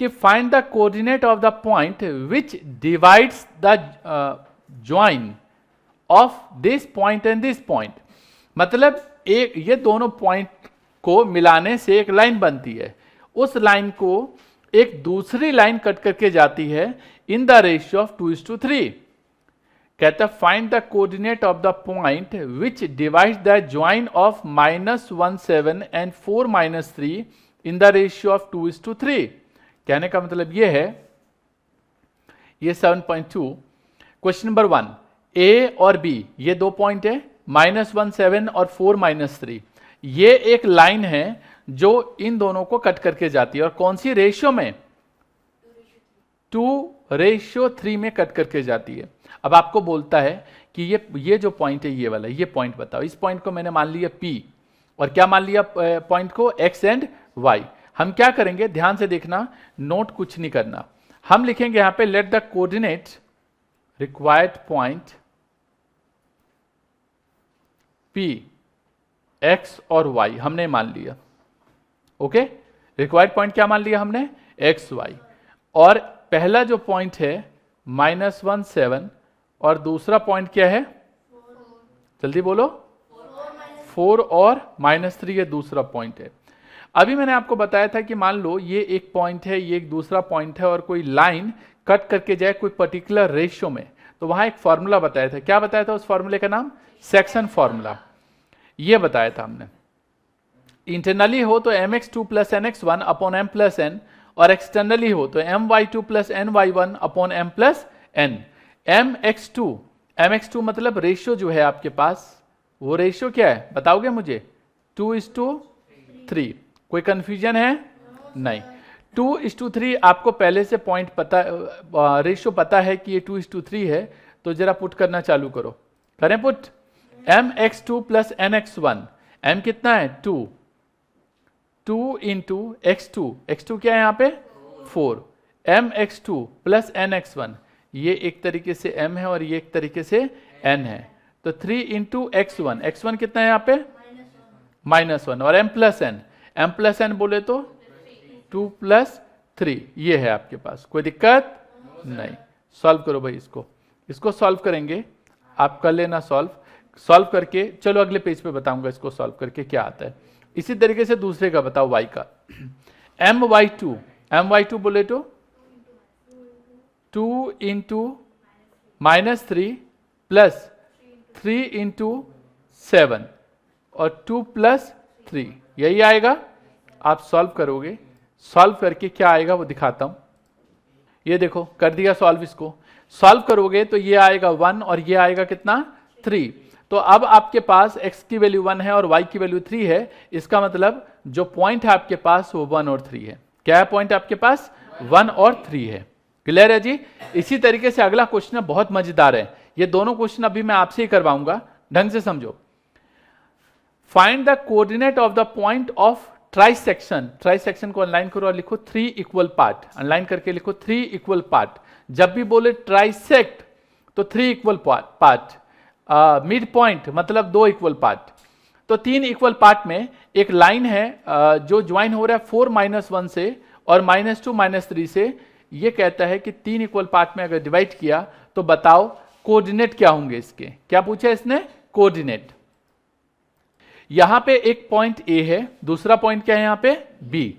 कि find the coordinate of the point which divides the join of this point and this point. मतलब एक ये दोनों point को मिलाने से एक लाइन बनती है, उस लाइन को एक दूसरी लाइन कट करके जाती है इन द रेशियो ऑफ 2:3। कहता है find the coordinate of the point which divides the join of -17 and 4-3 in the ratio of 2:3। कहने का मतलब ये है, ये 7.2 क्वेश्चन नंबर 1, ए और बी ये दो पॉइंट है, -17 और 4-3। ये एक लाइन है जो इन दोनों को कट करके जाती है, और कौन सी रेशियो में? 2:3 में कट करके जाती है। अब आपको बोलता है कि ये जो पॉइंट है ये वाला, ये पॉइंट बताओ। इस पॉइंट को मैंने मान लिया P, और क्या मान लिया पॉइंट को? X and Y। हम क्या करेंगे, ध्यान से देखना, नोट कुछ नहीं करना। हम लिखेंगे यहां पे let the coordinate required point P, X और Y हमने मान लिया। ओके, रिक्वायर्ड पॉइंट क्या मान लिया हमने? X, Y। और पहला जो पॉइंट है -17 और दूसरा पॉइंट क्या है? जल्दी बोलो। 4 और -3 ये दूसरा पॉइंट है। अभी मैंने आपको बताया था कि मान लो ये एक पॉइंट है, ये एक दूसरा पॉइंट है, और कोई लाइन कट करके जाए कोई पर्टिकुलर रेशियो में, तो वहां एक फॉर्मूला बताया था। क्या बताया था? उस फॉर्मूले का नाम सेक्शन फॉर्मूला, ये बताया था हमने। इंटरनली हो तो mx2 + nx1 upon m + n, और एक्सटर्नली हो तो my2 + ny1 upon m + n। mx2 मतलब रेशियो जो है आपके पास, वो रेशियो क्या है बताओगे मुझे? 2:3। कोई कंफ्यूजन है? नहीं। 2:3 आपको पहले से पॉइंट पता, रेशियो पता है कि ये 2:3 है, तो जरा पुट करना चालू करो। करें पुट? mx2 + nx1, m कितना है? 2 × x2 क्या है यहाँ पे? 4। mx2 + nx1, ये एक तरीके से m है और ये एक तरीके से n है, तो 3 × x1 कितना है यहाँ पे? -1, और m + n बोले तो 2 + 3, ये है आपके पास। कोई दिक्कत नहीं। सॉल्व करो भाई इसको सॉल्व करेंगे, आप कर लेना सॉल्व करके। चलो अगले पेज पे बताऊंगा इसको सॉल्व करके क्या आता है। इसी तरीके से दूसरे का बताओ, y का। my2 बोले तो 2 × -3 + 3 × 7 और 2 + 3, यही आएगा। आप सॉल्व करोगे, सॉल्व करके क्या आएगा वो दिखाता हूं। ये देखो कर दिया सॉल्व। इसको सॉल्व करोगे तो ये आएगा 1 और ये आएगा कितना? 3। तो अब आपके पास x की वैल्यू 1 है और y की वैल्यू 3 है। इसका मतलब जो पॉइंट है आपके पास वो 1 और 3 है। क्या है पॉइंट आपके पास? 1 और 3 है। क्लियर है जी? इसी तरीके से अगला क्वेश्चन बहुत मजेदार है। ये दोनों क्वेश्चन अभी मैं आपसे ही करवाऊंगा, ढंग से समझो। Find the coordinate of the point of trisection को अनलाइन करो और लिखो 3 इक्वल पार्ट। अनलाइन करके लिखो 3 इक्वल पार्ट। जब भी बोले ट्राइसेक्ट तो 3 इक्वल पार्ट। मिड पॉइंट मतलब 2 इक्वल पार्ट। तो 3 इक्वल पार्ट में एक लाइन है जो ज्वाइन हो रहा है 4-1 से और -2 -3 से। ये कहता है कि 3 इक्वल पार्ट में अगर डिवाइड किया तो बताओ कोऑर्डिनेट क्या होंगे इसके। क्या पूछा इसने? कोऑर्डिनेट। यहां पे एक पॉइंट A है, दूसरा पॉइंट क्या है यहां पे? B।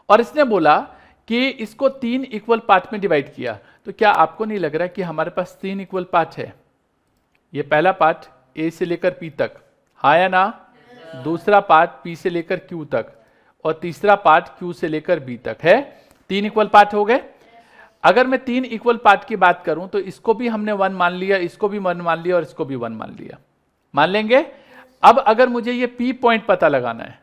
और इसने बोला कि इसको 3 इक्वल पार्ट में डिवाइड किया। तो क्या आपको नहीं लग रहा कि हमारे पास 3 इक्वल पार्ट है? ये पहला पार्ट A से लेकर P तक, हाँ या ना? दूसरा पार्ट P से लेकर Q तक, और तीसरा पार्ट Q से लेकर B तक है। 3 इक्वल पार्ट हो गए। अगर मैं 3 इक्वल पार्ट की बात करूं तो इसको भी हमने 1 मान लिया, इसको भी 1 मान लिया और इसको भी 1 मान लिया। मान लेंगे। अब अगर मुझे ये P पॉइंट पता लगाना है,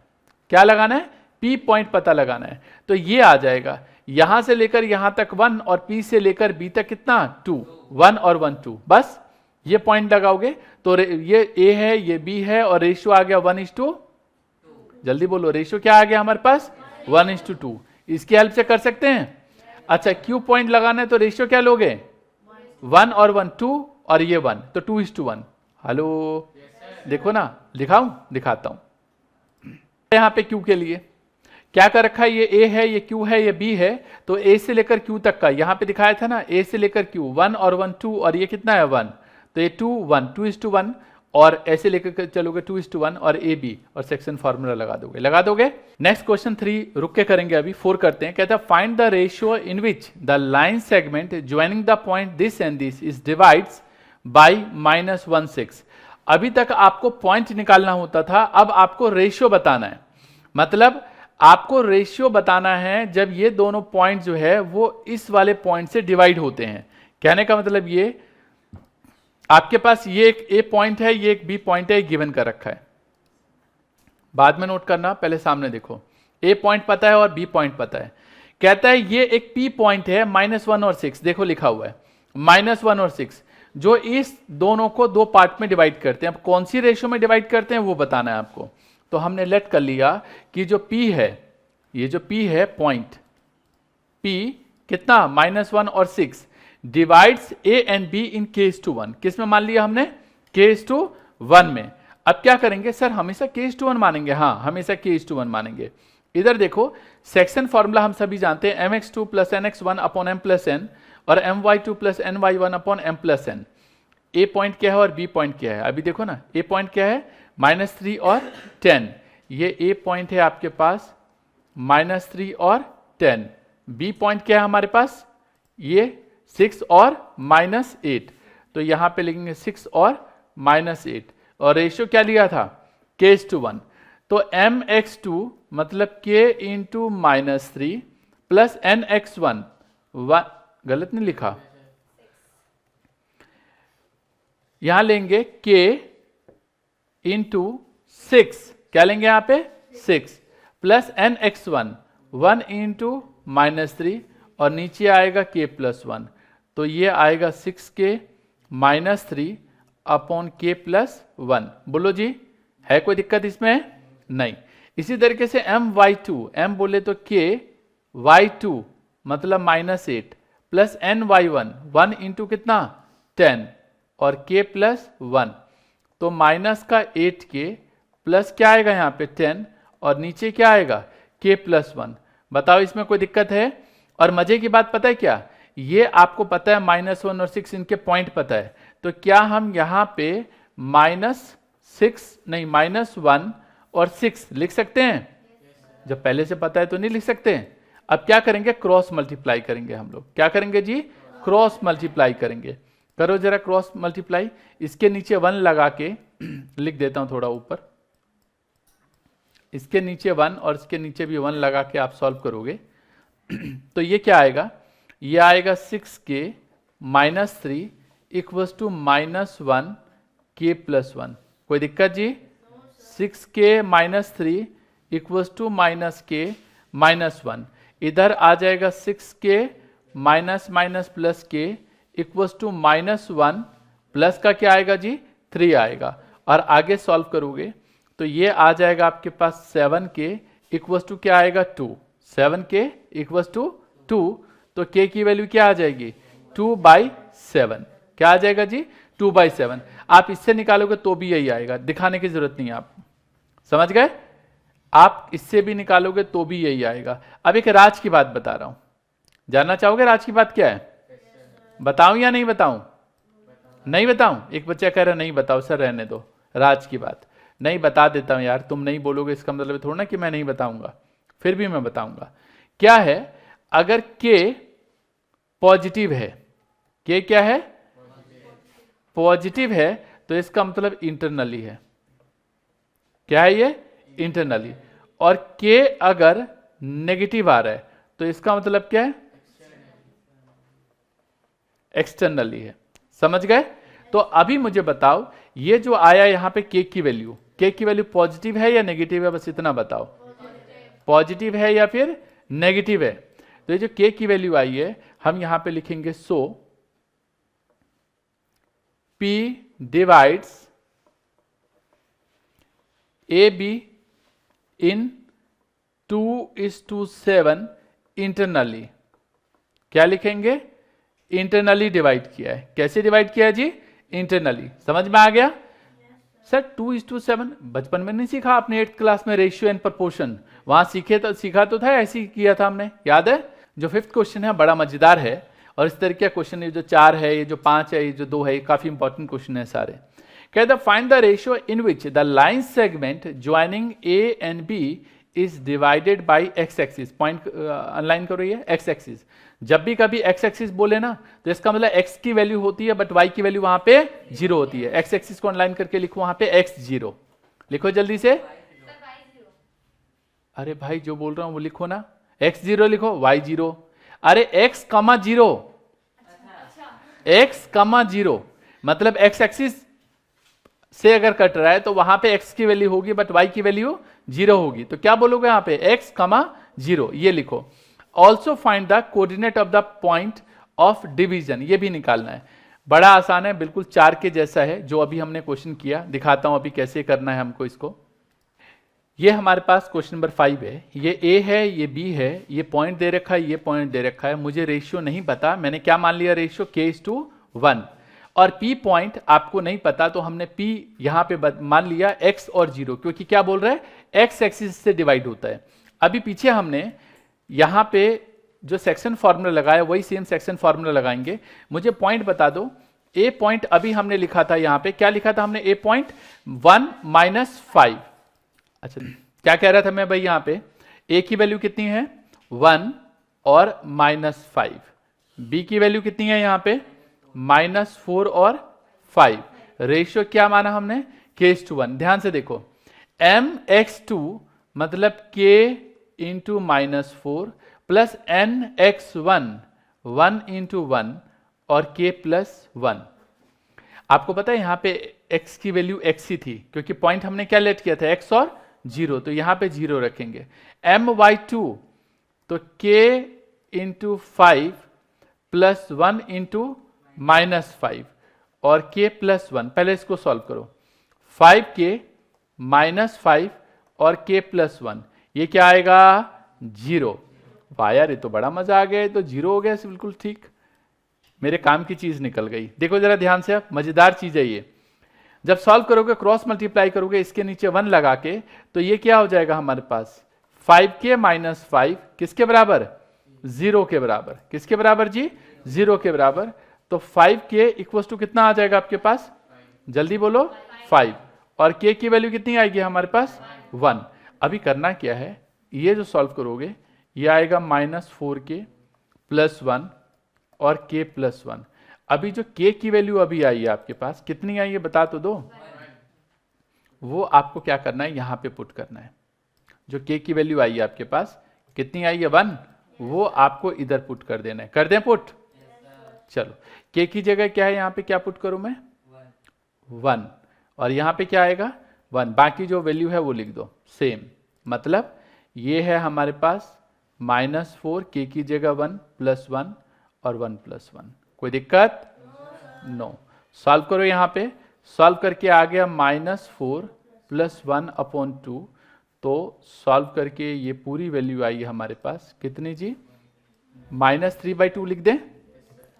क्या लगाना है? P पॉइंट पता लगाना है, तो ये आ जाएगा यहां से लेकर यहां तक 1 और P से लेकर B तक कितना? 2। 1 और 1 2, बस ये पॉइंट लगाओगे तो ये A है, ये B है, और रेशियो आ गया 1:2। जल्दी बोलो, रेशियो क्या आ गया हमारे पास? 1:2। इसकी हेल्प से कर सकते हैं। अच्छा, Q पॉइंट लगाना है तो रेशियो क्या लोगे? 1 और 1 2, और ये 1, तो 2:1। हेलो, देखो ना, दिखाऊं? दिखाता हूं। यहां पे Q के लिए क्या कर रखा है, ये ए है, ये क्यू है, ये बी है, तो ए से लेकर क्यू तक का यहां पे दिखाया था ना, ए से लेकर क्यू 1 और 1 2, और ये कितना है 1, तो ये 2 1 2:1, और ऐसे लेकर चलोगे 2:1 और ए बी, और सेक्शन फार्मूला लगा दोगे। नेक्स्ट क्वेश्चन 3 रुक के करेंगे, अभी 4 करते हैं। कहता है find the ratio in which the line segment joining the point this and this is divides by -1/6। अभी तक आपको पॉइंट निकालना होता था, अब आपको रेशियो बताना है। मतलब आपको रेशियो बताना है जब ये दोनों पॉइंट जो है वो इस वाले पॉइंट से डिवाइड होते हैं। कहने का मतलब ये आपके पास ये एक ए पॉइंट है, ये एक बी पॉइंट है, गिवन कर रखा है, बाद में नोट करना, पहले सामने देखो। ए पॉइंट पता है और बी पॉइंट पता है। कहता है ये एक पी पॉइंट है, -1 और 6, देखो लिखा हुआ है -1 और 6, जो इस दोनों को दो पार्ट में डिवाइड करते हैं। अब कौन सी रेशियो में डिवाइड करते हैं वो बताना है आपको। तो हमने लेट कर लिया कि जो P है, ये जो P है पॉइंट P कितना -1 और 6 divides A and B in K:1। किस में मान लिया हमने, K:1 में। अब क्या करेंगे सर, हमेशा K:1 मानेंगे, हाँ हमेशा K:1 मानेंगे। इधर देखो सेक्शन फॉर्मूला हम सभी जानते हैं, mx2 + nx1 upon m + n और my2 + ny1 upon m + n। ए पॉइंट क्या है और बी पॉइंट क्या है, अभी देखो ना, ए पॉइंट क्या है -3 और 10, ये ए पॉइंट है आपके पास -3 और 10, बी पॉइंट क्या है हमारे पास, ये 6 और -8, तो यहां पे लिखेंगे 6 और -8, और रेशियो क्या लिया था, K:1। तो mx2 मतलब k इंटू -3 प्लस nx1, गलत नहीं लिखा, यहां लेंगे k इंटू 6, क्या लेंगे यहां पे 6 प्लस nx1 1 इंटू -3, और नीचे आएगा k+1, तो ये आएगा 6k -3 अपॉन k+1। बोलो जी, है कोई दिक्कत इसमें, नहीं। इसी तरीके से my2, m बोले तो k y2 मतलब -8 प्लस ny1 1 इंटू कितना 10 और k+1, तो माइनस का 8k प्लस क्या आएगा यहाँ पे 10, और नीचे क्या आएगा k+1। बताओ इसमें कोई दिक्कत है। और मजे की बात पता है क्या, ये आपको पता है -1 और 6 इनके पॉइंट पता है, तो क्या हम यहाँ पे -1 और 6 लिख सकते हैं, जब पहले से पता है तो नहीं लिख सकते। अब क्या करेंगे, क्रॉस मल्टीप्लाई करेंगे हम लोग, क्या करेंगे जी, क्रॉस मल्टीप्लाई करेंगे। करो जरा क्रॉस मल्टीप्लाई, इसके नीचे 1 लगा के लिख देता हूं थोड़ा ऊपर, इसके नीचे 1 और इसके नीचे भी 1 लगा के आप सॉल्व करोगे तो ये क्या आएगा, ये आएगा 6k -3 इक्वल्स टू -1 k+1। कोई दिक्कत जी, 6k -3 इक्वल्स टू -k -1, इधर आ जाएगा 6k minus plus k equals to -1 plus का क्या आएगा जी 3 आएगा, और आगे सॉल्व करोगे तो ये आ जाएगा आपके पास 7k इक्वल्स टू क्या आएगा 2, 7k इक्वल्स टू 2, तो k की वैल्यू क्या आ जाएगी 2/7, क्या आ जाएगा जी 2/7। आप इससे निकालोगे तो भी यही आएगा, दिखाने की जरूरत नहीं है, आप समझ गए, आप इससे भी निकालोगे तो भी यही आएगा। अब एक राज की बात बता रहा हूं, जानना चाहोगे राज की बात क्या है, बताऊं या नहीं बताऊं, नहीं बताऊं, एक बच्चा कह रहा नहीं बताओ सर रहने दो, राज की बात नहीं, बता देता हूं यार, तुम नहीं बोलोगे इसका मतलब थोड़ा ना कि मैं नहीं बताऊंगा, फिर भी मैं बताऊंगा। क्या है, अगर k पॉजिटिव है, k क्या है पॉजिटिव है, तो इसका मतलब इंटरनली है, क्या है ये इंटरनली, और k अगर नेगेटिव आ रहा है तो इसका मतलब क्या है एक्सटर्नली है, समझ गए। तो अभी मुझे बताओ ये जो आया यहां पे k की वैल्यू पॉजिटिव है या नेगेटिव है, बस इतना बताओ, पॉजिटिव है या फिर नेगेटिव है। तो ये जो k की वैल्यू आई है हम यहां पे लिखेंगे सो p डिवाइड्स AB इन 2:7 इंटरनली, क्या लिखेंगे इंटरनली डिवाइड किया है, कैसे डिवाइड किया है जी इंटरनली, समझ में आ गया। सर 2:7 बचपन में नहीं सीखा आपने 8th क्लास में रेशियो एंड प्रोपोर्शन, वहां सीखा तो था, ऐसे ही किया था हमने, याद है? जो 5th क्वेश्चन है बड़ा मजेदार है, और इस तरीके का क्वेश्चन ये जो 4 है, ये जो 5 है, ये जो 2 है, ये काफी इंपॉर्टेंट क्वेश्चन है सारे। कहता find the ratio in which the line segment joining A and B is divided by X axis. Point अनलाइन करो, ये एक्स एक्सिस। जब भी कभी एक्स एक्सिस बोले ना तो इसका मतलब एक्स की वैल्यू होती है बट वाई की वैल्यू वहां पे 0 होती है। एक्स एक्सिस को अनलाइन करके लिखो वहां पे x0, लिखो जल्दी से। अरे भाई जो बोल रहा हूं वो लिखो ना, x0 लिखो, y0। अरे x, 0, x, 0 मतलब एक्स एक्सिस से अगर कट रहा है तो वहां पे x की वैल्यू होगी बट y की वैल्यू 0 होगी। तो क्या बोलोगे यहां पे x, 0, ये लिखो। Also find the coordinate of the point of division, ये भी निकालना है। बड़ा आसान है, बिल्कुल 4 के जैसा है जो अभी हमने क्वेश्चन किया। दिखाता हूं अभी कैसे करना है हमको इसको। ये हमारे पास क्वेश्चन नंबर 5 है। ये A है, ये B है, ये पॉइंट दे रखा है, ये पॉइंट दे रखा है। मुझे रेशियो नहीं पता, मैंने क्या मान लिया रेशियो, k:1। और P पॉइंट आपको नहीं पता तो हमने P यहां पे मान लिया x और 0, क्योंकि क्या बोल रहा है x एक्सिस से डिवाइड होता है। अभी पीछे हमने यहां पे जो सेक्शन फॉर्मूला लगाया वही सेम सेक्शन फॉर्मूला लगाएंगे। मुझे पॉइंट बता दो। A पॉइंट अभी हमने लिखा था, यहां पे क्या लिखा था हमने, A पॉइंट 1 - 5। अच्छा क्या कह रहा था मैं भाई, यहां पे A की वैल्यू कितनी है 1 और -5, B की वैल्यू कितनी है यहां पे -4 और 5। रेशियो क्या माना हमने, k:1। ध्यान से देखो, mx2 मतलब k into -4 plus nx1 1 into 1 और k +1। आपको पता है यहां पे x की वैल्यू x ही थी, क्योंकि पॉइंट हमने क्या लेट किया था x और 0, तो यहां पे 0 रखेंगे। my2 तो k इंटू 5 प्लस 1 इंटू -5 और k +1। पहले इसको सॉल्व करो, 5k -5 और k +1, ये क्या आएगा 0। वाह यार, ये तो बड़ा मजा आ गया, ये तो 0 हो गया, बिल्कुल ठीक, मेरे काम की चीज निकल गई। देखो जरा ध्यान से, आप मजेदार चीज है ये। जब सॉल्व करोगे, क्रॉस मल्टीप्लाई करोगे इसके नीचे 1 लगा के, तो ये क्या हो जाएगा हमारे पास 5k - 5 किसके बराबर, 0 के बराबर। किसके बराबर जी, 0 के बराबर। तो 5k = कितना आ जाएगा आपके पास, जल्दी बोलो 5, और k की वैल्यू कितनी आएगी हमारे पास 1। अभी करना क्या है, ये जो सॉल्व करोगे ये आएगा -4k +1 और k +1। अभी जो k की वैल्यू अभी आई है आपके पास कितनी आई है बता तो दो, वो आपको क्या करना है यहां पे पुट करना है। जो k की वैल्यू आई है आपके पास कितनी आई है 1, वो आपको इधर पुट कर देना है। कर दें पुट, चलो k की जगह क्या है यहाँ पे, क्या पुट करूं मैं 1, और यहाँ पे क्या आएगा 1, बाकी जो वैल्यू है वो लिख दो सेम। मतलब ये है हमारे पास -4, k की जगह 1 +1 और 1 +1। कोई दिक्कत नो। सॉल्व करो, यहाँ पे सॉल्व करके आ गया -4 + 1/2। तो सॉल्व करके ये पूरी वैल्यू आई है हमारे पास कितनी जी, -3/2 लिख दें,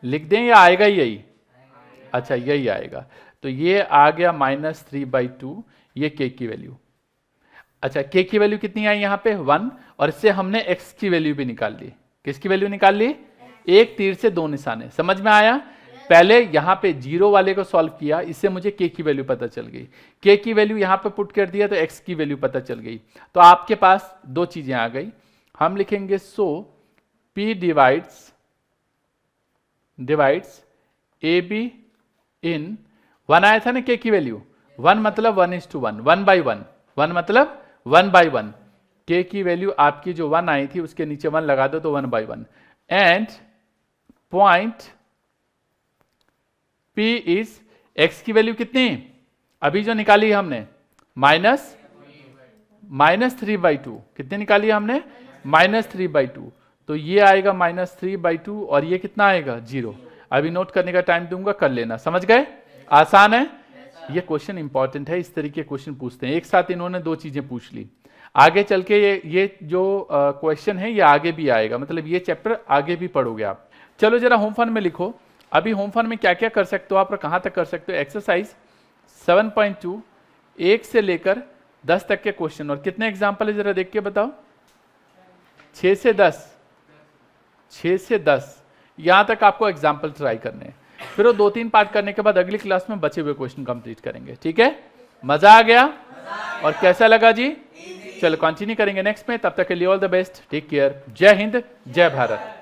लिख दें या आएगा यही, अच्छा यही आएगा। तो ये आ गया -3/2, ये k की वैल्यू। अच्छा k की वैल्यू कितनी आई यहाँ पे 1, और इससे हमने x की वैल्यू भी निकाल ली। किसकी वैल्यू निकाल ली, एक तीर से दो निशाने, समझ में आया। पहले यहाँ पे 0 वाले को सॉल्व किया, इससे मुझे k की वैल्यू पता चल गई, k की वैल्यू यहाँ पे पुट कर दिया तो x की वैल्यू पता चल गई। तो आपके पास दो चीजें आ गई। हम लिखेंगे सो p डिवाइड्स AB इन 1 आया था ना k की वैल्यू, 1 मतलब 1:1, 1/1, 1 मतलब 1/1। k की वैल्यू आपकी जो 1 आई थी उसके नीचे 1 लगा दो तो 1/1। And point P is x की वैल्यू कितनी अभी जो निकाली हमने -3/2, कितनी निकाली हमने -3/2। तो ये आएगा -3/2 और ये कितना आएगा 0। अभी नोट करने का टाइम दूंगा, कर लेना, समझ गए, आसान है। ये क्वेश्चन इंपॉर्टेंट है, इस तरीके क्वेश्चन पूछते हैं। एक साथ इन्होंने दो चीजें पूछ ली, आगे चल के ये जो क्वेश्चन है ये आगे भी आएगा, मतलब ये चैप्टर आगे भी पढ़ोगे आप। चलो जरा होम फन में लिखो, अभी होम फन में क्या क्या कर सकते हो आप और कहां तक कर सकते हो। एक्सरसाइज 7.2 1 से लेकर 10 तक के क्वेश्चन, और कितने एग्जाम्पल है जरा देख के बताओ। 6 से 10, 6 से 10 यहाँ तक आपको एग्जाम्पल ट्राई करने हैं, फिर वो 2-3 पार्ट करने के बाद अगली क्लास में बचे हुए क्वेश्चन कंप्लीट करेंगे। ठीक है, मजा आ गया? और कैसा लगा जी? चलो कंटिन्यू करेंगे नेक्स्ट में, तब तक के लिए all the best, take care, जय हिंद, जय भारत।